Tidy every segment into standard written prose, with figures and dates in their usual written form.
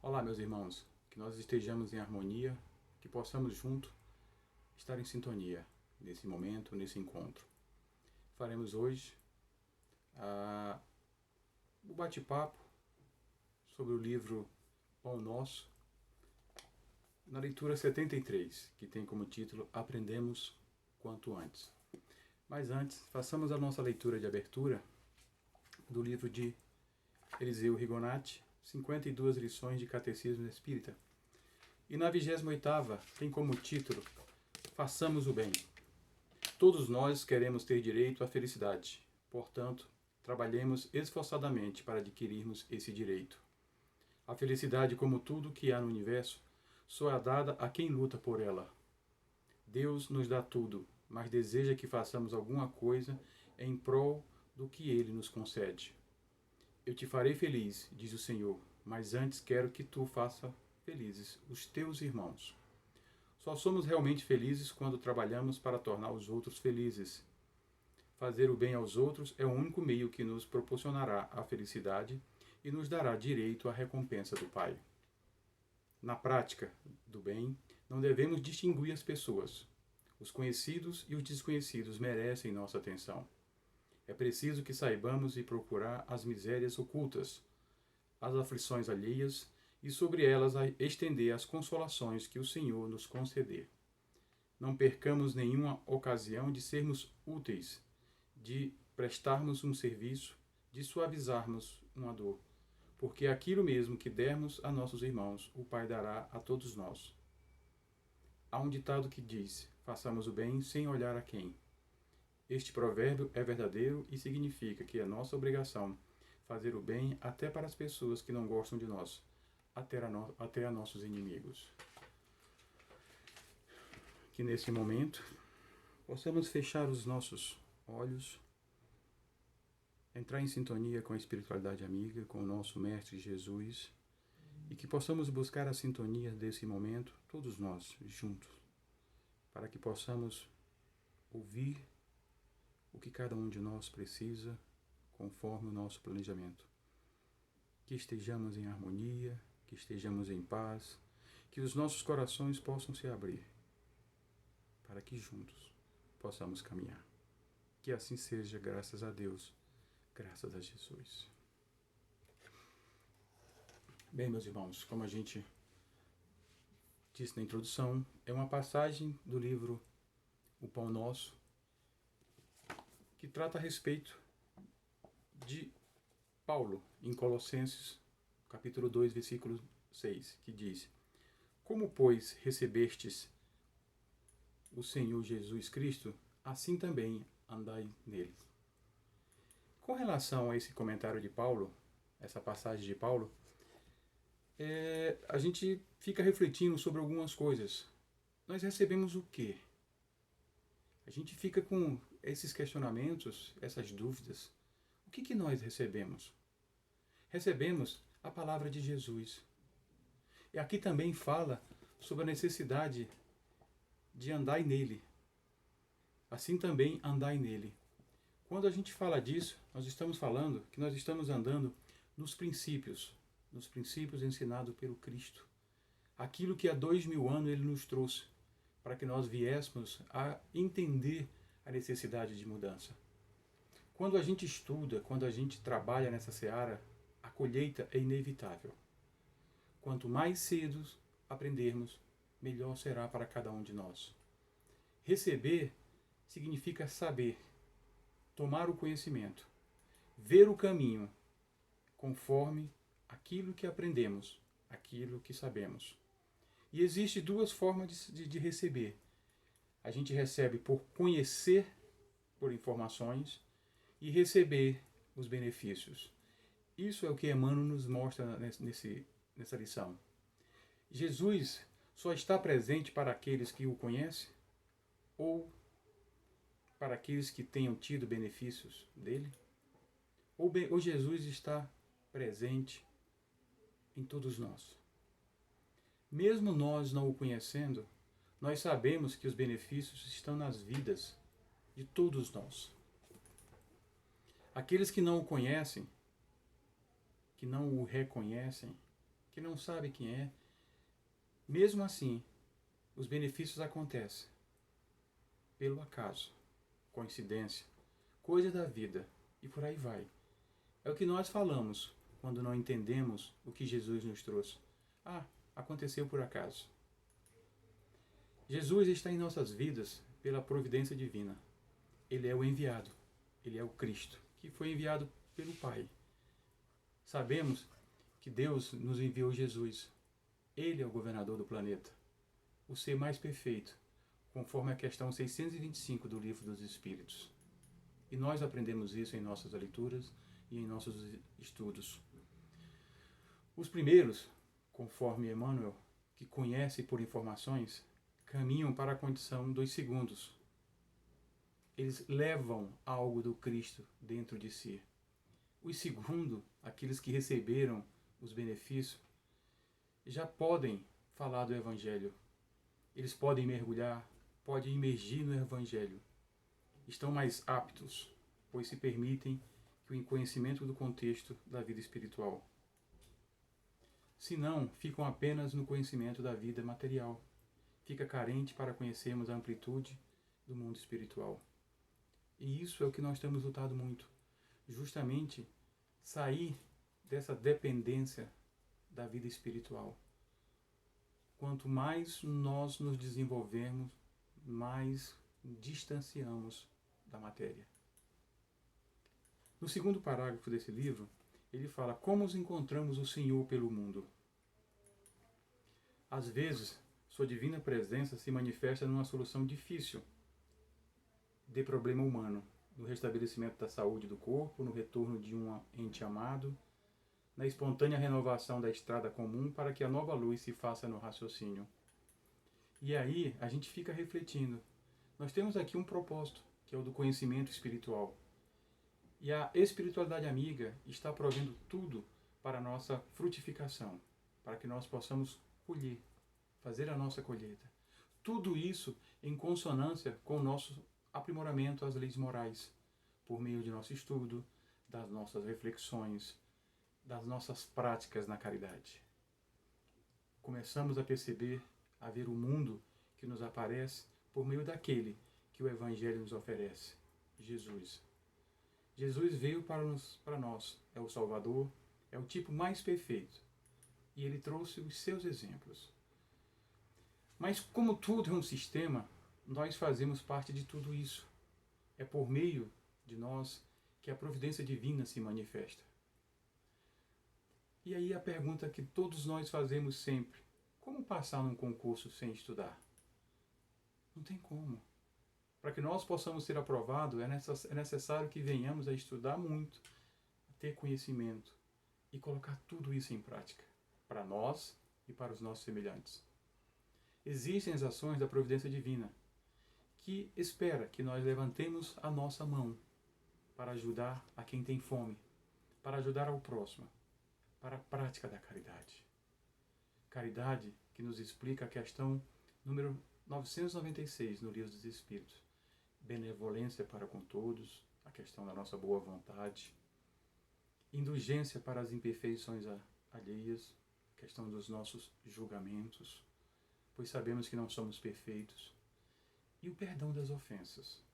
Olá, meus irmãos, que nós estejamos em harmonia, que possamos juntos estar em sintonia nesse momento, nesse encontro. Faremos hoje o bate-papo sobre o livro Pão Nosso, na leitura 73, que tem como título Aprendemos Quanto Antes. Mas antes, façamos a nossa leitura de abertura do livro de Eliseu Rigonati, 52 lições de Catecismo Espírita. E na 28ª tem como título Façamos o bem. Todos nós queremos ter direito à felicidade. Portanto, trabalhemos esforçadamente para adquirirmos esse direito. A felicidade, como tudo que há no universo, só é dada a quem luta por ela. Deus nos dá tudo, mas deseja que façamos alguma coisa em prol do que Ele nos concede. Eu te farei feliz, diz o Senhor, mas antes quero que tu faça felizes os teus irmãos. Só somos realmente felizes quando trabalhamos para tornar os outros felizes. Fazer o bem aos outros é o único meio que nos proporcionará a felicidade e nos dará direito à recompensa do Pai. Na prática do bem, não devemos distinguir as pessoas. Os conhecidos e os desconhecidos merecem nossa atenção. É preciso que saibamos e procurar as misérias ocultas, as aflições alheias e sobre elas estender as consolações que o Senhor nos conceder. Não percamos nenhuma ocasião de sermos úteis, de prestarmos um serviço, de suavizarmos uma dor, porque aquilo mesmo que dermos a nossos irmãos, o Pai dará a todos nós. Há um ditado que diz: façamos o bem sem olhar a quem. Este provérbio é verdadeiro e significa que é nossa obrigação fazer o bem até para as pessoas que não gostam de nós, até a nossos inimigos. Que nesse momento possamos fechar os nossos olhos, entrar em sintonia com a espiritualidade amiga, com o nosso Mestre Jesus, e que possamos buscar a sintonia desse momento, todos nós juntos, para que possamos ouvir o que cada um de nós precisa, conforme o nosso planejamento. Que estejamos em harmonia, que estejamos em paz, que os nossos corações possam se abrir, para que juntos possamos caminhar. Que assim seja, graças a Deus, graças a Jesus. Bem, meus irmãos, como a gente disse na introdução, é uma passagem do livro O Pão Nosso, que trata a respeito de Paulo, em Colossenses, capítulo 2, versículo 6, que diz: Como, pois, recebestes o Senhor Jesus Cristo, assim também andai nele. Com relação a esse comentário de Paulo, essa passagem de Paulo, a gente fica refletindo sobre algumas coisas. Nós recebemos o quê? A gente fica com esses questionamentos, essas dúvidas. O que nós recebemos? Recebemos a palavra de Jesus. E aqui também fala sobre a necessidade de andar nele. Assim também andai nele. Quando a gente fala disso, nós estamos falando que nós estamos andando nos princípios ensinados pelo Cristo. Aquilo que há 2000 anos ele nos trouxe, para que nós viéssemos a entender a necessidade de mudança. Quando a gente estuda, quando a gente trabalha nessa seara, a colheita é inevitável. Quanto mais cedo aprendermos, melhor será para cada um de nós. Receber significa saber, tomar o conhecimento, ver o caminho conforme aquilo que aprendemos, aquilo que sabemos. E existe duas formas de receber. A gente recebe por conhecer, por informações, e receber os benefícios. Isso é o que Emmanuel nos mostra nessa lição. Jesus só está presente para aqueles que o conhecem ou para aqueles que tenham tido benefícios dele? Ou Jesus está presente em todos nós? Mesmo nós não o conhecendo, nós sabemos que os benefícios estão nas vidas de todos nós. Aqueles que não o conhecem, que não o reconhecem, que não sabe quem é. Mesmo assim, os benefícios acontecem pelo acaso, coincidência, coisa da vida e por aí vai. É o que nós falamos quando não entendemos o que Jesus nos trouxe. Ah, aconteceu por acaso. Jesus está em nossas vidas pela providência divina. Ele é o enviado, ele é o Cristo, que foi enviado pelo Pai. Sabemos que Deus nos enviou Jesus. Ele é o governador do planeta, o ser mais perfeito, conforme a questão 625 do Livro dos Espíritos. E nós aprendemos isso em nossas leituras e em nossos estudos. Os primeiros, conforme Emmanuel, que conhece por informações, caminham para a condição dos segundos. Eles levam algo do Cristo dentro de si. Os segundos, aqueles que receberam os benefícios, já podem falar do Evangelho. Eles podem mergulhar, podem imergir no Evangelho. Estão mais aptos, pois se permitem que o conhecimento do contexto da vida espiritual. Se não, ficam apenas no conhecimento da vida material. Fica carente para conhecermos a amplitude do mundo espiritual. E isso é o que nós temos lutado muito. Justamente sair dessa dependência da vida espiritual. Quanto mais nós nos desenvolvermos, mais distanciamos da matéria. No segundo parágrafo desse livro, ele fala como nos encontramos o Senhor pelo mundo. Às vezes, sua divina presença se manifesta numa solução difícil de problema humano, no restabelecimento da saúde do corpo, no retorno de um ente amado, na espontânea renovação da estrada comum para que a nova luz se faça no raciocínio. E aí a gente fica refletindo. Nós temos aqui um propósito, que é o do conhecimento espiritual. E a espiritualidade amiga está provendo tudo para a nossa frutificação, para que nós possamos colher, fazer a nossa colheita. Tudo isso em consonância com o nosso aprimoramento às leis morais, por meio de nosso estudo, das nossas reflexões, das nossas práticas na caridade. Começamos a perceber, a ver o mundo que nos aparece por meio daquele que o Evangelho nos oferece, Jesus. Jesus veio para nós, é o Salvador, é o tipo mais perfeito. E ele trouxe os seus exemplos. Mas como tudo é um sistema, nós fazemos parte de tudo isso. É por meio de nós que a providência divina se manifesta. E aí a pergunta que todos nós fazemos sempre: como passar num concurso sem estudar? Não tem como. Para que nós possamos ser aprovados, é necessário que venhamos a estudar muito, a ter conhecimento e colocar tudo isso em prática, para nós e para os nossos semelhantes. Existem as ações da providência divina, que espera que nós levantemos a nossa mão para ajudar a quem tem fome, para ajudar ao próximo, para a prática da caridade. Caridade que nos explica a questão número 996 no Livro dos Espíritos. Benevolência para com todos, a questão da nossa boa vontade. Indulgência para as imperfeições alheias, a questão dos nossos julgamentos, pois sabemos que não somos perfeitos. E o perdão das ofensas.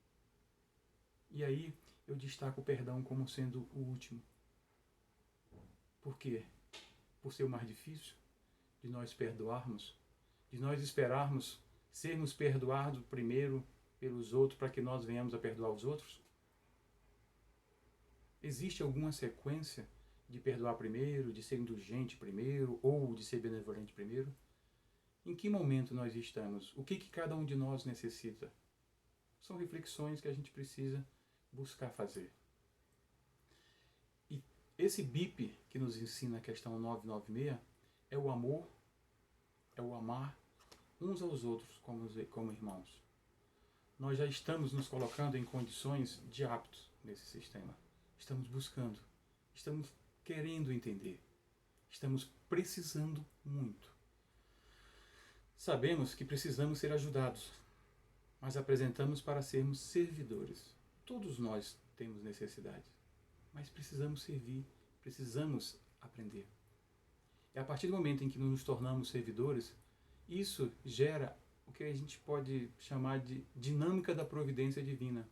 E aí eu destaco o perdão como sendo o último. Por quê? Por ser o mais difícil de nós perdoarmos, de nós esperarmos sermos perdoados primeiro pelos outros para que nós venhamos a perdoar os outros? Existe alguma sequência de perdoar primeiro, de ser indulgente primeiro ou de ser benevolente primeiro? Em que momento nós estamos? O que cada um de nós necessita? São reflexões que a gente precisa buscar fazer. E esse BIP que nos ensina a questão 996 é o amor, é o amar uns aos outros como irmãos. Nós já estamos nos colocando em condições de aptos nesse sistema. Estamos buscando, estamos querendo entender, estamos precisando muito. Sabemos que precisamos ser ajudados, mas apresentamos para sermos servidores. Todos nós temos necessidade, mas precisamos servir, precisamos aprender. E a partir do momento em que nos tornamos servidores, isso gera o que a gente pode chamar de dinâmica da providência divina.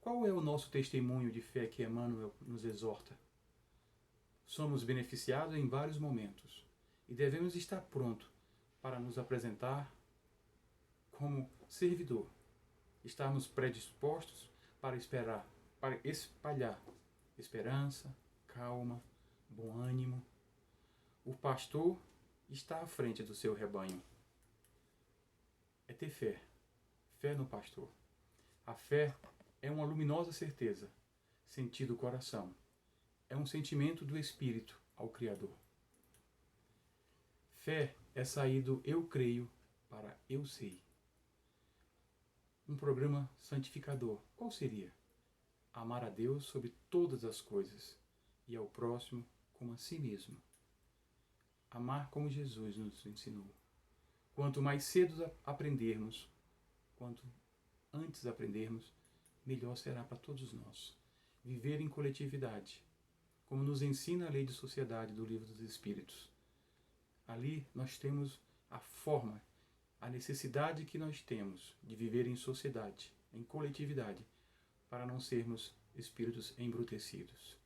Qual é o nosso testemunho de fé que Emmanuel nos exorta? Somos beneficiados em vários momentos e devemos estar prontos para nos apresentar como servidor. Estarmos predispostos para espalhar esperança, calma, bom ânimo. O pastor está à frente do seu rebanho. É ter fé. Fé no pastor. A fé é uma luminosa certeza, sentido do coração. É um sentimento do espírito ao Criador. Fé é sair do eu creio para eu sei. Um programa santificador, qual seria? Amar a Deus sobre todas as coisas e ao próximo como a si mesmo. Amar como Jesus nos ensinou. Quanto mais cedo aprendermos, quanto antes aprendermos, melhor será para todos nós. Viver em coletividade, como nos ensina a lei de sociedade do Livro dos Espíritos. Ali nós temos a forma, a necessidade que nós temos de viver em sociedade, em coletividade, para não sermos espíritos embrutecidos.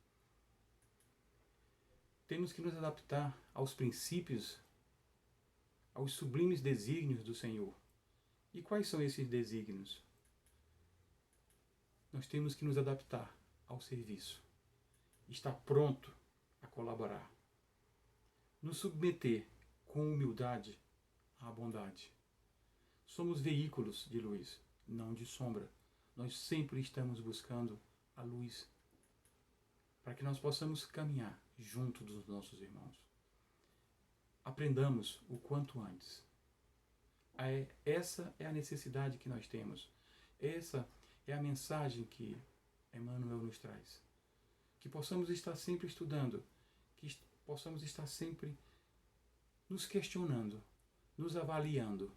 Temos que nos adaptar aos princípios, aos sublimes desígnios do Senhor. E quais são esses desígnios? Nós temos que nos adaptar ao serviço, estar pronto a colaborar, nos submeter com humildade à bondade. Somos veículos de luz, não de sombra. Nós sempre estamos buscando a luz para que nós possamos caminhar junto dos nossos irmãos. Aprendamos o quanto antes. Essa é a necessidade que nós temos. Essa é a mensagem que Emmanuel nos traz. Que possamos estar sempre estudando, que possamos estar sempre nos questionando, nos avaliando,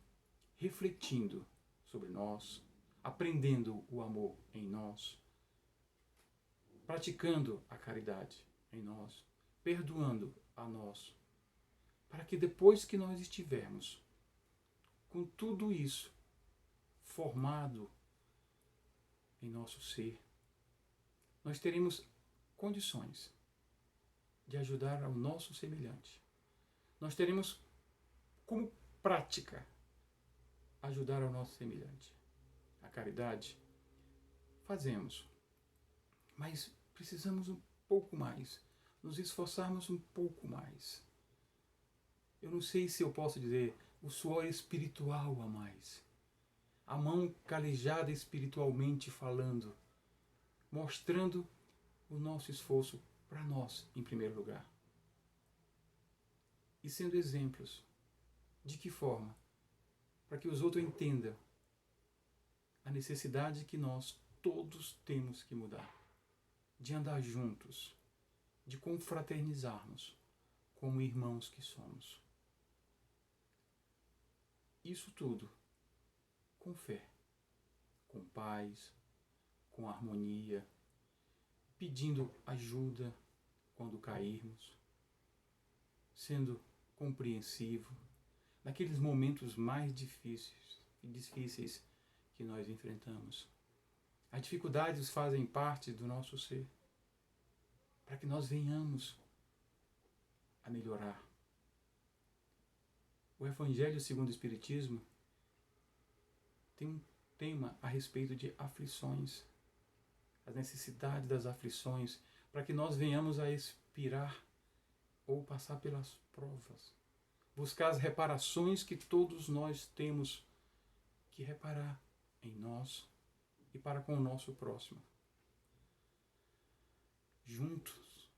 refletindo sobre nós, aprendendo o amor em nós, praticando a caridade em nós, perdoando a nós, para que depois que nós estivermos com tudo isso formado em nosso ser, nós teremos condições de ajudar ao nosso semelhante. Nós teremos como prática ajudar ao nosso semelhante. A caridade fazemos, mas precisamos um pouco mais, nos esforçarmos um pouco mais. Eu não sei se eu posso dizer o suor espiritual a mais, a mão calejada espiritualmente falando, mostrando o nosso esforço para nós em primeiro lugar. E sendo exemplos. De que forma? Para que os outros entendam a necessidade que nós todos temos que mudar. De andar juntos, de confraternizarmos como irmãos que somos. Isso tudo com fé, com paz, com harmonia, pedindo ajuda quando cairmos, sendo compreensivo naqueles momentos mais difíceis que nós enfrentamos. As dificuldades fazem parte do nosso ser, para que nós venhamos a melhorar. O Evangelho segundo o Espiritismo tem um tema a respeito de aflições, as necessidades das aflições, para que nós venhamos a expirar ou passar pelas provas, buscar as reparações que todos nós temos que reparar em nós e para com o nosso próximo. Juntos,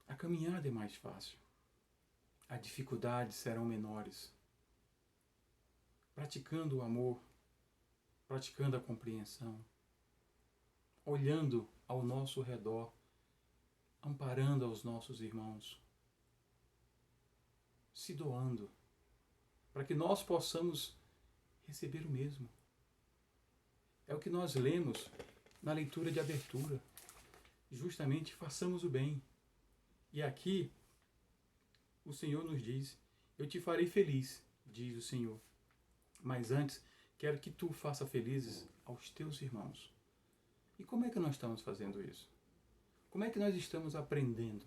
a caminhada é mais fácil, as dificuldades serão menores. Praticando o amor, praticando a compreensão, olhando ao nosso redor, amparando aos nossos irmãos, se doando, para que nós possamos receber o mesmo. É o que nós lemos na leitura de abertura. Justamente façamos o bem. E aqui o Senhor nos diz: eu te farei feliz, diz o Senhor. Mas antes, quero que tu faça felizes aos teus irmãos. E como é que nós estamos fazendo isso? Como é que nós estamos aprendendo?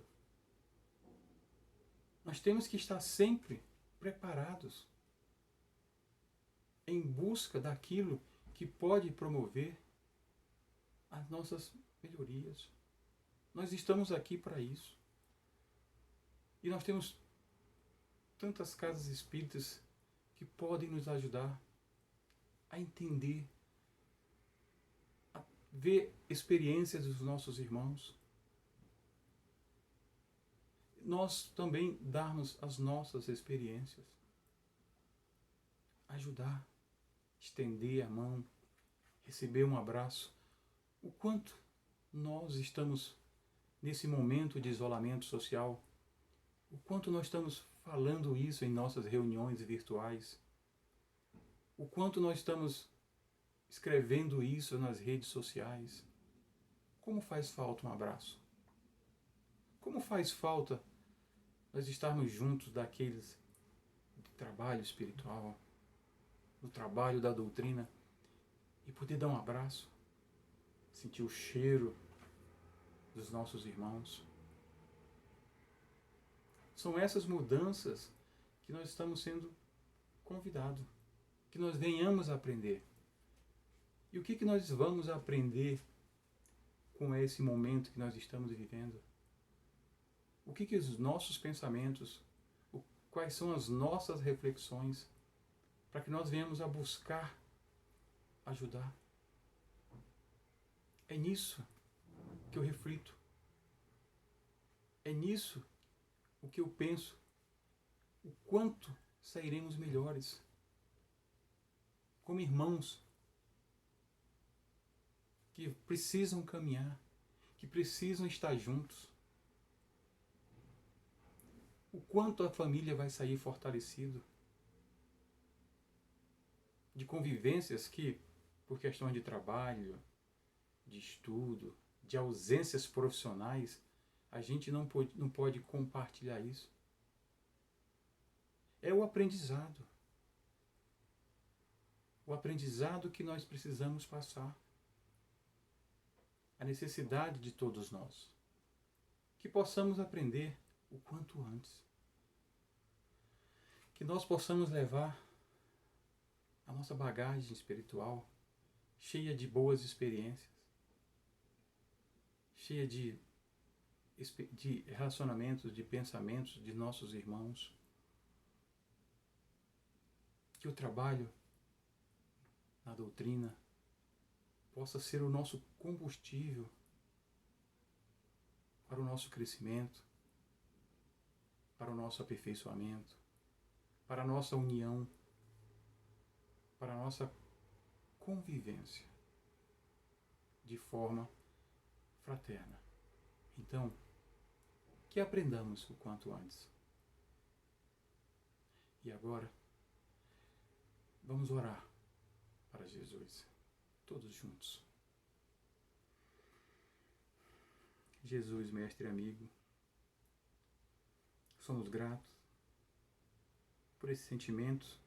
Nós temos que estar sempre preparados em busca daquilo que pode promover as nossas melhorias. Nós estamos aqui para isso. E nós temos tantas casas espíritas que podem nos ajudar a entender, a ver experiências dos nossos irmãos. Nós também darmos as nossas experiências. Ajudar, estender a mão, receber um abraço. O quanto nós estamos nesse momento de isolamento social, o quanto nós estamos falando isso em nossas reuniões virtuais, o quanto nós estamos escrevendo isso nas redes sociais. Como faz falta um abraço? Como faz falta nós estarmos juntos daqueles do trabalho espiritual, do trabalho da doutrina, e poder dar um abraço, sentir o cheiro dos nossos irmãos. São essas mudanças que nós estamos sendo convidados, que nós venhamos a aprender. E o que nós vamos aprender com esse momento que nós estamos vivendo? O que os nossos pensamentos, quais são as nossas reflexões, para que nós venhamos a buscar ajudar? É nisso que eu reflito. É nisso o que eu penso. O quanto sairemos melhores como irmãos que precisam caminhar, que precisam estar juntos. O quanto a família vai sair fortalecida de convivências que, por questões de trabalho, de estudo, de ausências profissionais, a gente não pode compartilhar isso. É o aprendizado. O aprendizado que nós precisamos passar. A necessidade de todos nós. Que possamos aprender o quanto antes. Que nós possamos levar a nossa bagagem espiritual cheia de boas experiências, cheia de relacionamentos, de pensamentos de nossos irmãos. Que o trabalho na doutrina possa ser o nosso combustível para o nosso crescimento, para o nosso aperfeiçoamento, para a nossa união, para a nossa convivência de forma fraterna. Então, que aprendamos o quanto antes. E agora, vamos orar para Jesus, todos juntos. Jesus, mestre e amigo, somos gratos por esses sentimentos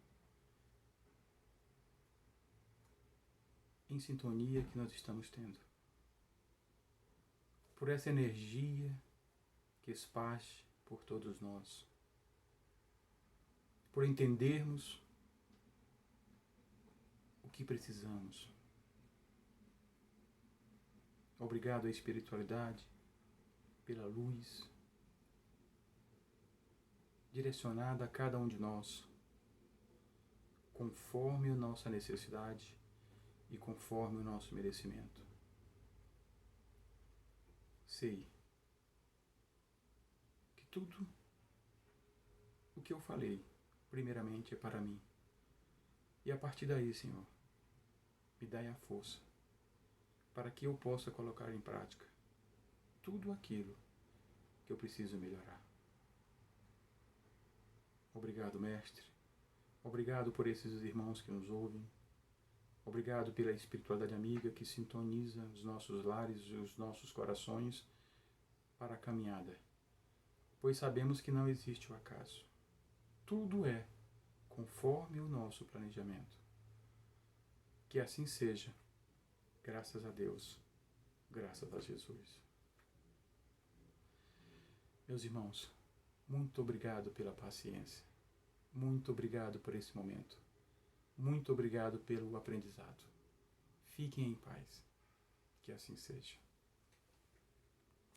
em sintonia que nós estamos tendo, por essa energia que esparge por todos nós, por entendermos o que precisamos. Obrigado à espiritualidade pela luz direcionada a cada um de nós, conforme a nossa necessidade e conforme o nosso merecimento. Sei que tudo o que eu falei, primeiramente, é para mim. E a partir daí, Senhor, me dai a força para que eu possa colocar em prática tudo aquilo que eu preciso melhorar. Obrigado, Mestre. Obrigado por esses irmãos que nos ouvem. Obrigado pela espiritualidade amiga que sintoniza os nossos lares e os nossos corações para a caminhada pois sabemos que não existe o acaso. Tudo é conforme o nosso planejamento. Que assim seja, graças a Deus, graças a Jesus. Meus irmãos, muito obrigado pela paciência. Muito obrigado por esse momento. Muito obrigado pelo aprendizado. Fiquem em paz. Que assim seja.